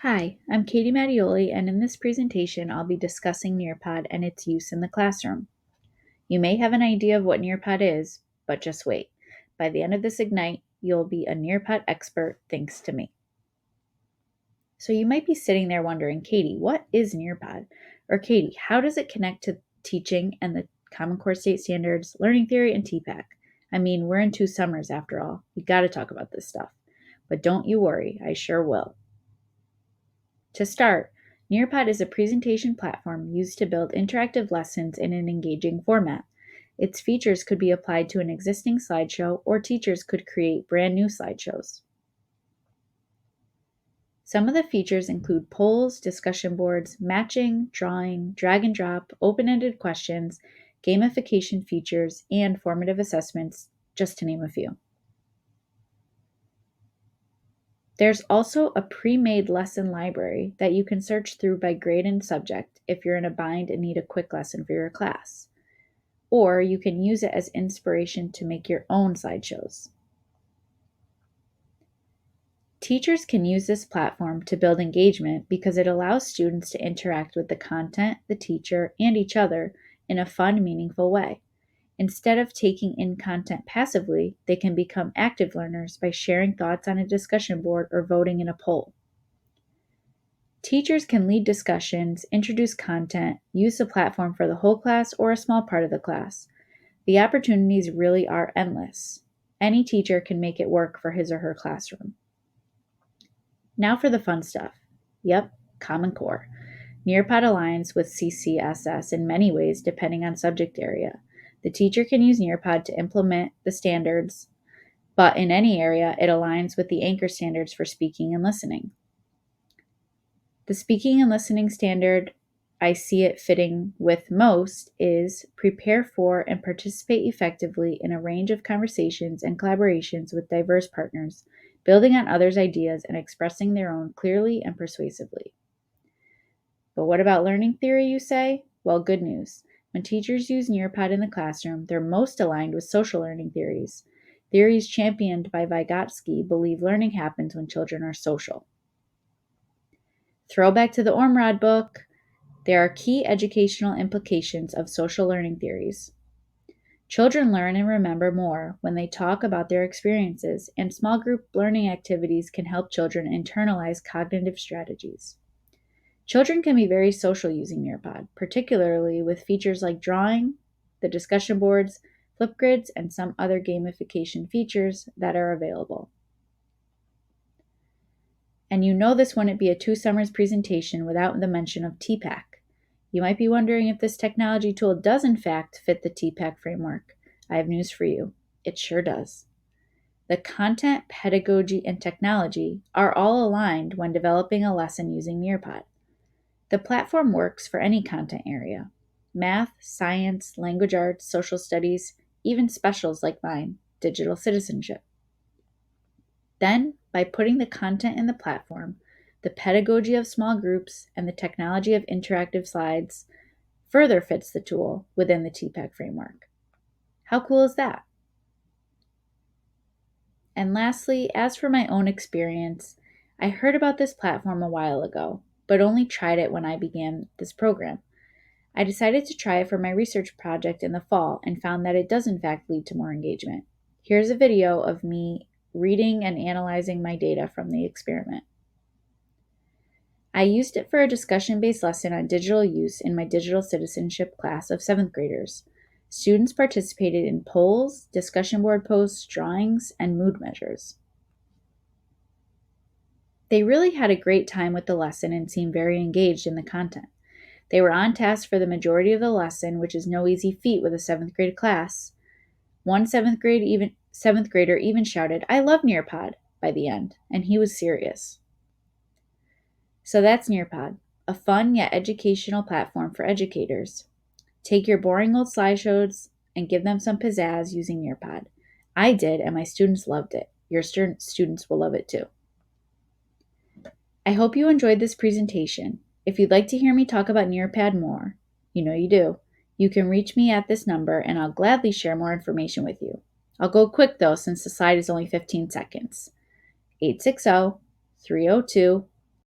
Hi, I'm Katie Mattioli, and in this presentation, I'll be discussing Nearpod and its use in the classroom. You may have an idea of what Nearpod is, but just wait. By the end of this Ignite, you'll be a Nearpod expert thanks to me. So you might be sitting there wondering, Katie, what is Nearpod? Or Katie, how does it connect to teaching and the Common Core State Standards, learning theory, and TPAC? I mean, we're in 2 summers after all. We gotta talk about this stuff. But don't you worry, I sure will. To start, Nearpod is a presentation platform used to build interactive lessons in an engaging format. Its features could be applied to an existing slideshow, or teachers could create brand new slideshows. Some of the features include polls, discussion boards, matching, drawing, drag and drop, open-ended questions, gamification features, and formative assessments, just to name a few. There's also a pre-made lesson library that you can search through by grade and subject if you're in a bind and need a quick lesson for your class. Or you can use it as inspiration to make your own slideshows. Teachers can use this platform to build engagement because it allows students to interact with the content, the teacher, and each other in a fun, meaningful way. Instead of taking in content passively, they can become active learners by sharing thoughts on a discussion board or voting in a poll. Teachers can lead discussions, introduce content, use the platform for the whole class or a small part of the class. The opportunities really are endless. Any teacher can make it work for his or her classroom. Now for the fun stuff. Yep, Common Core. Nearpod aligns with CCSS in many ways depending on subject area. The teacher can use Nearpod to implement the standards, but in any area, it aligns with the anchor standards for speaking and listening. The speaking and listening standard I see it fitting with most is prepare for and participate effectively in a range of conversations and collaborations with diverse partners, building on others' ideas and expressing their own clearly and persuasively. But what about learning theory, you say? Well, good news. When teachers use Nearpod in the classroom, they're most aligned with social learning theories. Theories championed by Vygotsky believe learning happens when children are social. Throwback to the Ormrod book, there are key educational implications of social learning theories. Children learn and remember more when they talk about their experiences, and small group learning activities can help children internalize cognitive strategies. Children can be very social using Nearpod, particularly with features like drawing, the discussion boards, Flipgrids, and some other gamification features that are available. And you know this wouldn't be a 2 summers presentation without the mention of TPAC. You might be wondering if this technology tool does in fact fit the TPAC framework. I have news for you. It sure does. The content, pedagogy, and technology are all aligned when developing a lesson using Nearpod. The platform works for any content area: math, science, language arts, social studies, even specials like mine, digital citizenship. Then, by putting the content in the platform, the pedagogy of small groups, and the technology of interactive slides further fits the tool within the TPAC framework. How cool is that? And lastly, as for my own experience, I heard about this platform a while ago, but only tried it when I began this program. I decided to try it for my research project in the fall and found that it does in fact lead to more engagement. Here's a video of me reading and analyzing my data from the experiment. I used it for a discussion-based lesson on digital use in my digital citizenship class of 7th graders. Students participated in polls, discussion board posts, drawings, and mood measures. They really had a great time with the lesson and seemed very engaged in the content. They were on task for the majority of the lesson, which is no easy feat with a 7th grade class. One 7th grader even shouted, "I love Nearpod," by the end, and he was serious. So that's Nearpod, a fun yet educational platform for educators. Take your boring old slideshows and give them some pizzazz using Nearpod. I did, and my students loved it. Your students will love it too. I hope you enjoyed this presentation. If you'd like to hear me talk about Nearpod more, you know you do, you can reach me at this number and I'll gladly share more information with you. I'll go quick though since the slide is only 15 seconds. 860-302